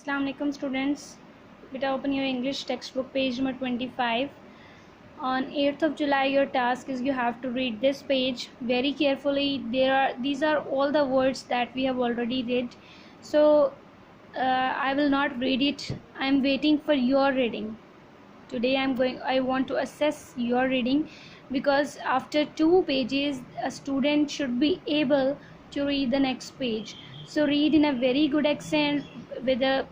Assalamu alaikum students. Beta, open your English textbook page number 25. On 8th of July your task is you have to read this page very carefully. These are all the words that we have already read. So I will not read it. I am waiting for your reading. Today I want to assess your reading, because after 2 pages a student should be able to read the next page. So read in a very good accent with a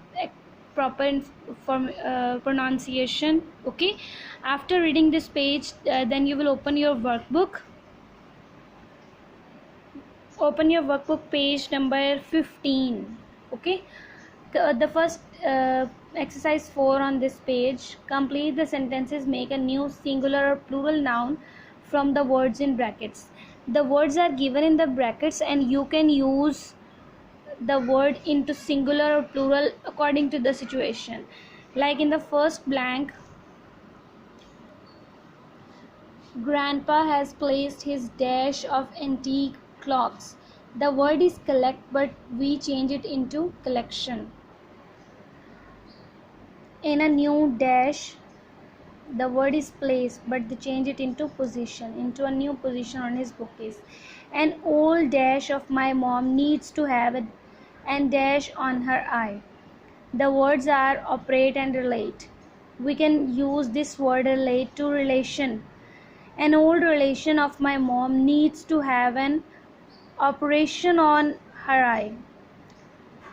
proper pronunciation. Okay, after reading this page, then you will open your workbook. Open your workbook page number 15. Okay, the first exercise 4 on this page. Complete the sentences. Make a new singular or plural noun from the words in brackets. The words are given in the brackets and you can use the word into singular or plural according to the situation. Like in the first blank, Grandpa has placed his dash of antique clocks. The word is collect, but we change it into collection. In a new dash, the word is placed, but they change it into position, into a new position on his bookcase. An old dash of my mom needs to have an dash on her eye. The words are operate and relate. We can use this word relate to relation. An old relation of my mom needs to have an operation on her eye.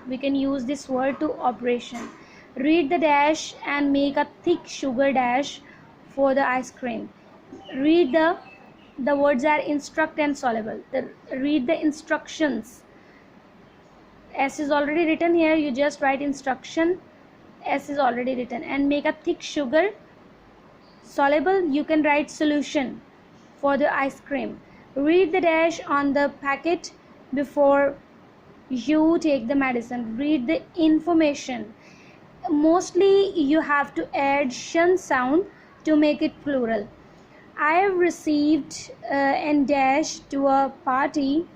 We can use this word to operation. Read the dash and make a thick sugar dash for the ice cream. Read the words are instruct and soluble. Read the instructions. S is already written here, you just write instruction. S is already written. And make a thick sugar. Soluble, you can write solution for the ice cream. Read the dash on the packet before you take the medicine. Read the information. Mostly you have to add shun sound to make it plural. I have received an dash to a party.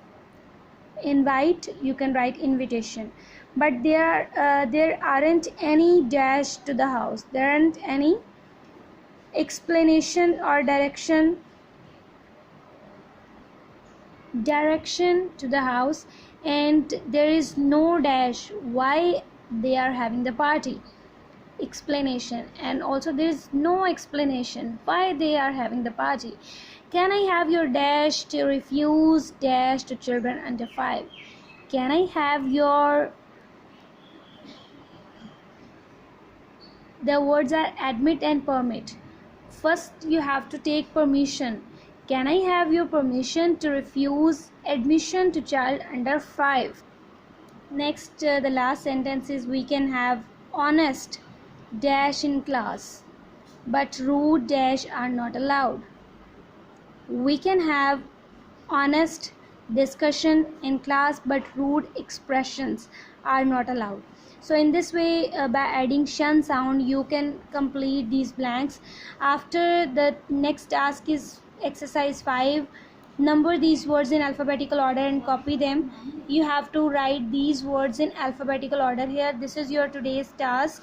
Invite, you can write invitation. But there aren't any dash to the house. There aren't any explanation or direction to the house, and there is no dash why they are having the party. Explanation. And also there is no explanation why they are having the party. Can I have your dash to refuse dash to children under 5? Can I have your... The words are admit and permit. First you have to take permission. Can I have your permission to refuse admission to child under 5? Next, the last sentence is we can have honest dash in class, but rude dash are not allowed. We can have honest discussion in class, but rude expressions are not allowed. So in this way, by adding shun sound, you can complete these blanks. After, the next task is exercise 5. Number these words in alphabetical order and copy them. You have to write these words in alphabetical order here. This is your today's task.